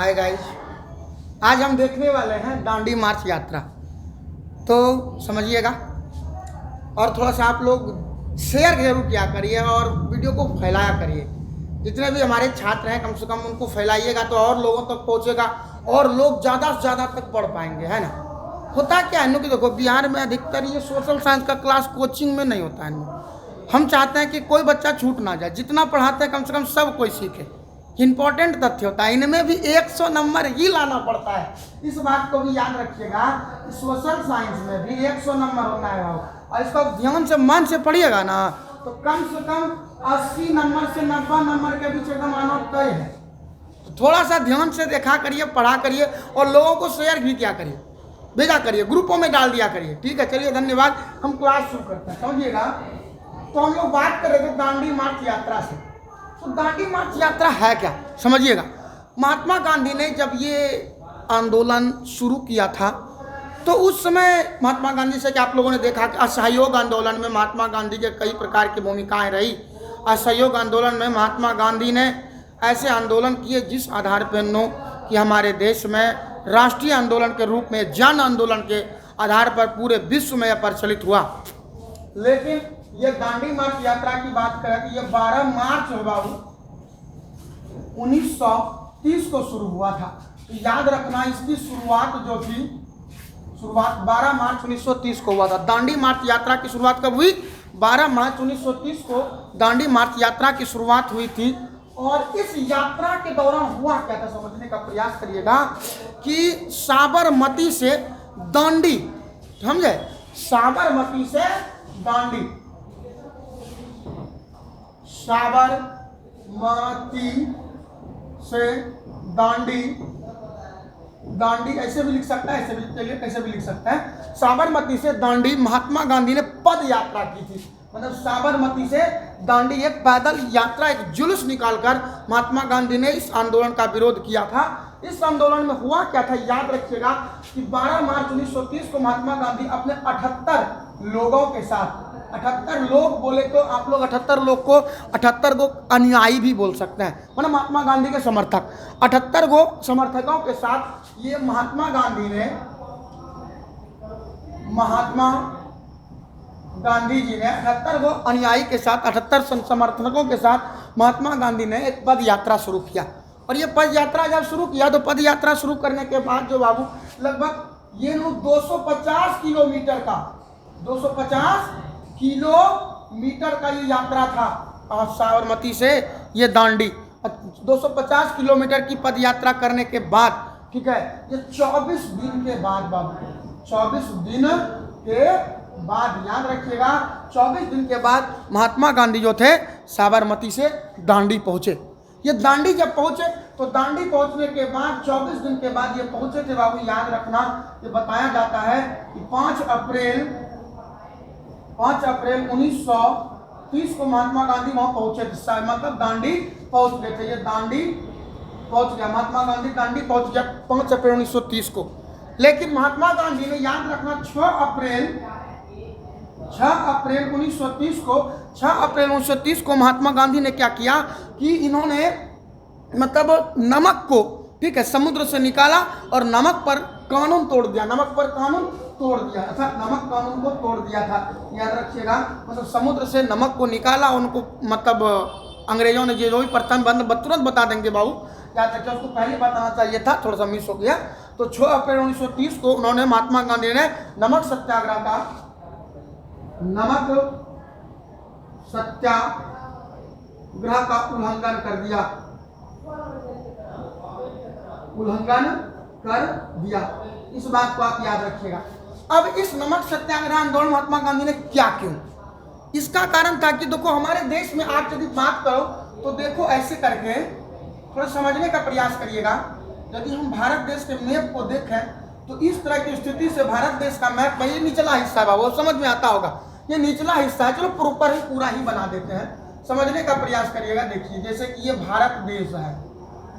Hi guys, आज हम देखने वाले हैं दांडी मार्च यात्रा। तो समझिएगा और थोड़ा सा आप लोग शेयर जरूर किया करिए और वीडियो को फैलाया करिए। जितने भी हमारे छात्र हैं कम से कम उनको फैलाइएगा तो और लोगों तक पहुंचेगा और लोग ज़्यादा से ज़्यादा तक पढ़ पाएंगे, है ना। होता क्या है कि देखो, बिहार में अधिकतर ये सोशल साइंस का क्लास कोचिंग में नहीं होता है। हम चाहते हैं कि कोई बच्चा छूट ना जाए, जितना पढ़ाते हैं कम से कम सब कोई सीखे। इंपॉर्टेंट तथ्य होता है, इनमें भी 100 नंबर ही लाना पड़ता है। इस बात को भी याद रखिएगा, सोशल साइंस में भी 100 नंबर होता है और इसको ध्यान से मन से पढ़िएगा ना तो कम से कम 80 नंबर से 90 नंबर के बीच एकदम आना तय है। तो थोड़ा सा ध्यान से देखा करिए, पढ़ा करिए और लोगों को शेयर भी किया करिए, भेजा करिए, ग्रुपों में डाल दिया करिए। ठीक है, चलिए धन्यवाद। हम क्लास शुरू करते हैं, समझिएगा। तो हम लोग बात कर रहे थे दांडी मार्च यात्रा से। तो दांडी मार्च यात्रा है क्या, समझिएगा। महात्मा गांधी ने जब ये आंदोलन शुरू किया था तो उस समय महात्मा गांधी से क्या आप लोगों ने देखा कि असहयोग आंदोलन में महात्मा गांधी के कई प्रकार की भूमिकाएं रही। असहयोग आंदोलन में महात्मा गांधी ने ऐसे आंदोलन किए जिस आधार पर नो कि हमारे देश में राष्ट्रीय आंदोलन के रूप में जन आंदोलन के आधार पर पूरे विश्व में यह प्रचलित हुआ। लेकिन ये दांडी मार्च यात्रा की बात करें तो ये 12 मार्च है बाबू 1930 को शुरू हुआ था। तो याद रखना, इसकी शुरुआत जो थी, शुरुआत 12 मार्च 1930 को हुआ था। दांडी मार्च यात्रा की शुरुआत कब हुई? 12 मार्च 1930 को दांडी मार्च यात्रा की शुरुआत हुई थी। और इस यात्रा के दौरान हुआ क्या था, समझने का प्रयास करिएगा कि साबरमती से दांडी, समझे, साबरमती से दांडी, साबरमती से दांडी, दांडी ऐसे भी लिख सकता है, ऐसे भी, चलिए कैसे भी लिख सकता है। साबरमती से दांडी महात्मा गांधी ने पद यात्रा की थी। मतलब साबरमती से दांडी एक पैदल यात्रा, एक जुलूस निकालकर महात्मा गांधी ने इस आंदोलन का विरोध किया था। इस आंदोलन में हुआ क्या था, याद रखिएगा कि 12 मार्च 1930 को महात्मा गांधी अपने 78 लोगों के साथ, 78 लोग बोले तो आप लोग 78 लोग को 78 को अनुयायी भी बोल सकते हैं, मतलब महात्मा गांधी के समर्थक, 78 को समर्थकों के साथ ये महात्मा गांधी ने, महात्मा गांधी जी ने 78 को अनुयायी के साथ, 78 समर्थकों के साथ महात्मा गांधी ने एक पद यात्रा शुरू किया। और ये पद यात्रा जब शुरू किया तो पद यात्रा शुरू करने के बाद जो बाबू लगभग ये लोग 250 किलोमीटर का, 250 किलोमीटर का ये यात्रा था साबरमती से ये दांडी। 250 किलोमीटर की पद यात्रा करने के बाद, ठीक है, ये 24 दिन के बाद बाबू, 24 दिन के बाद, याद रखिएगा, 24 दिन के बाद महात्मा गांधी जो थे साबरमती से दांडी पहुंचे। ये दांडी जब पहुंचे तो दांडी पहुंचने के बाद 24 दिन के बाद ये पहुंचे थे बाबू, याद रखना, ये बताया जाता है कि 5 अप्रैल 1930 को महात्मा गांधी वहां पहुंचे थे, मतलब दांडी पहुंच गए थे। ये दांडी पहुंच गया, महात्मा गांधी दांडी पहुंच गया 5 अप्रैल 1930 को। लेकिन महात्मा गांधी ने, याद रखना, 6 अप्रैल 1930 को महात्मा गांधी ने क्या किया कि इन्होंने मतलब नमक को, ठीक है, समुद्र से निकाला और नमक पर कानून तोड़ दिया, नमक पर कानून तोड़ दिया, अर्थात नमक कानून को तोड़ दिया था। याद रखिएगा, मतलब समुद्र से नमक को निकाला, उनको मतलब अंग्रेजों ने जो भी प्रथम बंद तुरंत बता देंगे बाबू, याद रखिए, उसको पहले बताना चाहिए था, थोड़ा सा मिस हो गया। तो 6 अप्रैल 1930 को उन्होंने, महात्मा गांधी ने नमक सत्याग्रह का, नमक सत्याग्रह का उल्लंघन कर दिया, उल्लंघन कर दिया। इस बात को आप याद रखिएगा। अब इस नमक सत्याग्रह आंदोलन महात्मा गांधी ने क्या क्यों, इसका कारण था कि देखो हमारे देश में आप यदि बात करो तो देखो ऐसे करके थोड़ा समझने का प्रयास करिएगा। यदि हम भारत देश के मैप को देखें तो इस तरह की स्थिति से भारत देश का मैप में ये निचला हिस्सा है, वो समझ में आता होगा, ये निचला हिस्सा है। चलो प्रॉपर ही पूरा ही बना देते हैं, समझने का प्रयास करिएगा। देखिए जैसे कि ये भारत देश है,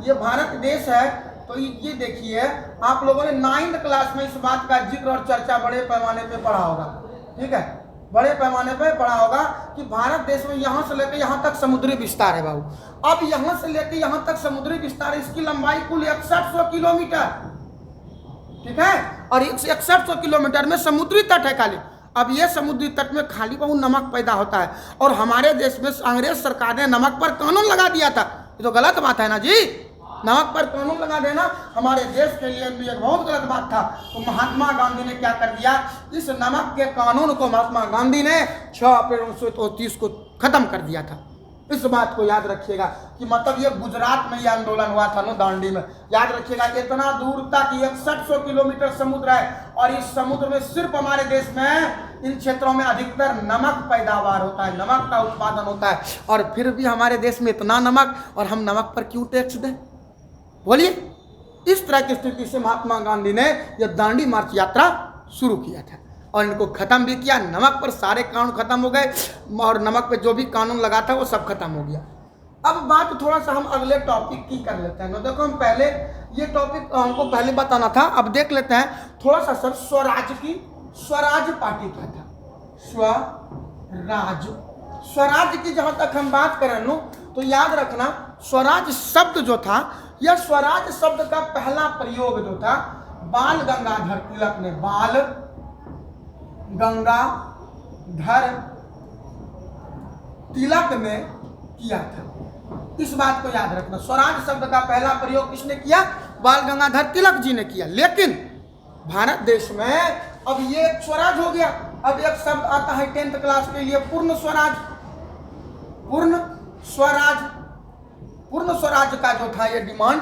ये भारत देश है, तो ये देखिए आप लोगों ने 9th क्लास में इस बात का जिक्र और चर्चा बड़े पैमाने पे पढ़ा होगा, ठीक है। बड़े पैमाने पे पढ़ा होगा कि भारत देश में यहाँ से लेकर यहाँ तक समुद्री विस्तार है बाबू। अब यहाँ से लेकर यहाँ तक समुद्री विस्तार, इसकी लंबाई कुल 6100 किलोमीटर, ठीक है, और 6100 किलोमीटर में समुद्री तट है खाली। अब ये समुद्री तट में खाली बहुत नमक पैदा होता है, और हमारे देश में अंग्रेज सरकार ने नमक पर कानून लगा दिया था। ये तो गलत बात है ना जी, नमक पर कानून लगा देना हमारे देश के लिए भी एक बहुत गलत बात था। तो महात्मा गांधी ने क्या कर दिया, इस नमक के कानून को महात्मा गांधी ने 6 अप्रैल 1930 को खत्म कर दिया था। इस बात को याद रखिएगा कि मतलब ये गुजरात में ये आंदोलन हुआ था ना, दांडी में। याद रखिएगा इतना दूर तक 6100 किलोमीटर समुद्र है, और इस समुद्र में सिर्फ हमारे देश में इन क्षेत्रों में अधिकतर नमक पैदावार होता है, नमक का उत्पादन होता है। और फिर भी हमारे देश में इतना नमक, और हम नमक पर क्यों टैक्स दें? बोलिए। इस तरह की स्थिति से महात्मा गांधी ने यह दांडी मार्च यात्रा शुरू किया था, और इनको खत्म भी किया। नमक पर सारे कानून खत्म हो गए, और नमक पे जो भी कानून लगा था वो सब खत्म हो गया। अब बात थोड़ा सा हम अगले टॉपिक की कर लेते हैं। देखो हम पहले ये टॉपिक हमको पहले बताना था, अब देख लेते हैं थोड़ा सा सर स्वराज की। स्वराज पार्टी क्या था? स्वराज, स्वराज की जहां तक हम बात करें नो, तो याद रखना स्वराज शब्द जो था, यह स्वराज शब्द का पहला प्रयोग जो था बाल गंगाधर तिलक ने, बाल गंगाधर तिलक ने किया था। इस बात को याद रखना, स्वराज शब्द का पहला प्रयोग किसने किया? बाल गंगाधर तिलक जी ने किया। लेकिन भारत देश में अब ये एक स्वराज हो गया। अब एक शब्द आता है 10th क्लास के लिए, पूर्ण स्वराज। पूर्ण स्वराज, पूर्ण स्वराज का जो था ये डिमांड,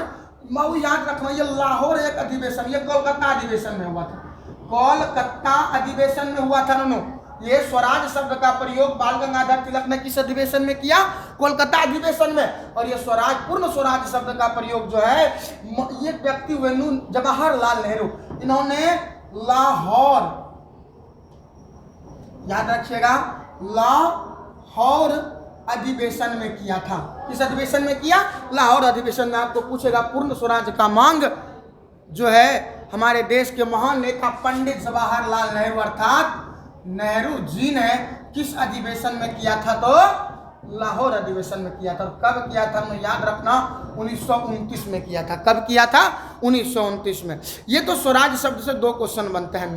माऊ याद रखना, ये लाहौर एक अधिवेशन, ये कोलकाता अधिवेशन में हुआ था। कोलकाता अधिवेशन में हुआ था नो। ये स्वराज शब्द का प्रयोग बाल गंगाधर तिलक ने किस अधिवेशन में किया? कोलकाता अधिवेशन में। और ये स्वराज, पूर्ण स्वराज शब्द का प्रयोग जो है, ये व्यक्ति हुए जवाहरलाल नेहरू, इन्होंने लाहौर, याद रखिएगा, लाहौर अधिवेशन में किया था। किस अधिवेशन में किया? लाहौर अधिवेशन में। आपको पूछेगा पूर्ण स्वराज का मांग जो है हमारे देश के महान नेता पंडित जवाहरलाल नेहरू अर्थात नेहरू जी ने किस अधिवेशन में किया था? तो लाहौर अधिवेशन में किया था। कब किया था? मैं याद रखना, 1929 में किया था। कब किया था? 1929 में। ये तो स्वराज शब्द से 2 क्वेश्चन बनते हैं।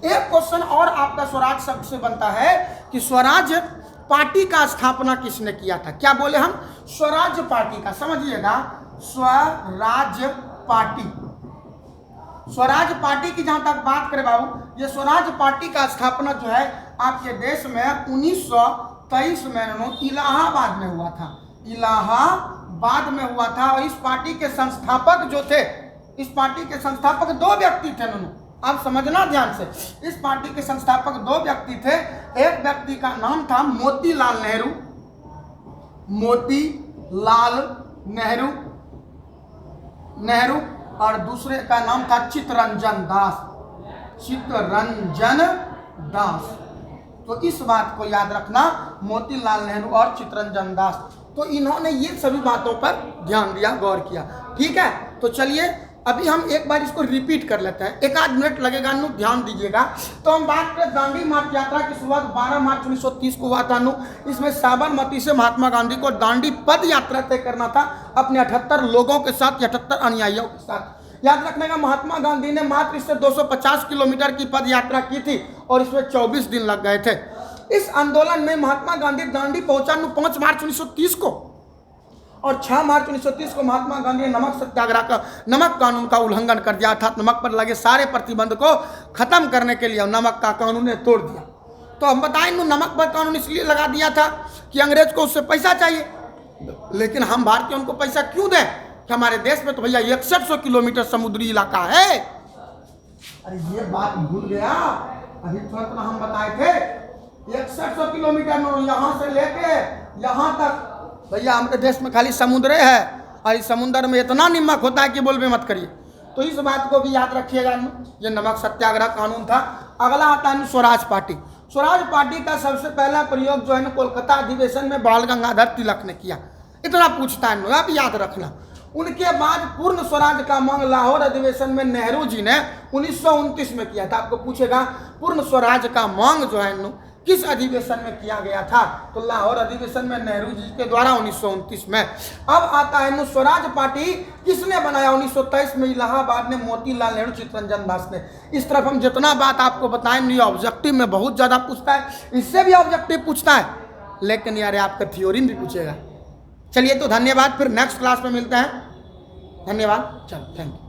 एक क्वेश्चन और आपका स्वराज शब्द से बनता है कि स्वराज पार्टी का स्थापना किसने किया था? क्या बोले हम? स्वराज पार्टी का। समझिएगा, स्वराज पार्टी, स्वराज पार्टी की जहां तक बात करें बाबू, ये स्वराज पार्टी का स्थापना जो है आपके देश में 1923 में इलाहाबाद में हुआ था। इलाहाबाद में हुआ था। और इस पार्टी के संस्थापक जो थे, इस पार्टी के संस्थापक 2 व्यक्ति थे। आप समझना ध्यान से, इस पार्टी के संस्थापक 2 व्यक्ति थे। एक व्यक्ति का नाम था मोतीलाल नेहरू, मोतीलाल नेहरू नेहरू, और दूसरे का नाम था चित्तरंजन दास, चित्तरंजन दास। तो इस बात को याद रखना, मोतीलाल नेहरू और चित्तरंजन दास। तो इन्होंने ये सभी बातों पर ध्यान दिया, गौर किया। ठीक है, तो चलिए अभी हम एक बार इसको रिपीट कर लेते हैं, 1 आध मिनट लगेगा, ध्यान दीजिएगा। तो हम बात करें दांडी मार्च यात्रा की शुरुआत 12 मार्च 1930 को हुआ था। इसमें साबरमती से महात्मा गांधी को दांडी पद यात्रा तय करना था अपने 78 लोगों के साथ, 78 अनुयायियों के साथ। याद रखने का, महात्मा गांधी ने मात्र इससे 250 किलोमीटर की पद यात्रा की थी, और इसमें 24 दिन लग गए थे। इस आंदोलन में महात्मा गांधी दांडी पहुंचा 5 मार्च 1930 को, और 6 मार्च 1930 को महात्मा गांधी ने नमक सत्याग्रह का, नमक कानून का उल्लंघन कर दिया था। नमक पर लगे सारे प्रतिबंध को खत्म करने के लिए नमक का कानून ने तोड़ दिया। तो हम बताएं, नमक पर कानून इसलिए लगा दिया था कि अंग्रेज को उससे पैसा चाहिए। लेकिन हम भारतीय उनको पैसा क्यों दें कि हमारे देश में तो भैया 6100 किलोमीटर समुद्री इलाका है। अरे ये बात भूल गया, अभी तुरंत हम बताए थे 6100 किलोमीटर यहाँ से लेके यहाँ तक। भैया हमारे देश में खाली समुद्र है, और इस समुद्र में इतना नमक होता है कि बोलबे मत करिए। तो इस बात को भी याद रखिएगा, ये नमक सत्याग्रह कानून था। अगला आता है स्वराज पार्टी। स्वराज पार्टी का सबसे पहला प्रयोग जो है ना कोलकाता अधिवेशन में बाल गंगाधर तिलक ने किया। इतना पूछता है, आप याद रखना। उनके बाद पूर्ण स्वराज का मांग लाहौर अधिवेशन में नेहरू जी ने 1929 में किया था। आपको पूछेगा पूर्ण स्वराज का मांग जो है किस अधिवेशन में किया गया था? तो लाहौर अधिवेशन में नेहरू जी के द्वारा 1929 में। अब आता है स्वराज पार्टी किसने बनाया? 1923 में इलाहाबाद में मोतीलाल नेहरू, चित्तरंजन दास ने। इस तरफ हम जितना बात आपको बताएं, ये ऑब्जेक्टिव में बहुत ज़्यादा पूछता है, इससे भी ऑब्जेक्टिव पूछता है, लेकिन यार आपका थ्योरी भी पूछेगा। चलिए तो धन्यवाद, फिर नेक्स्ट क्लास में मिलते हैं। धन्यवाद, चलो थैंक यू।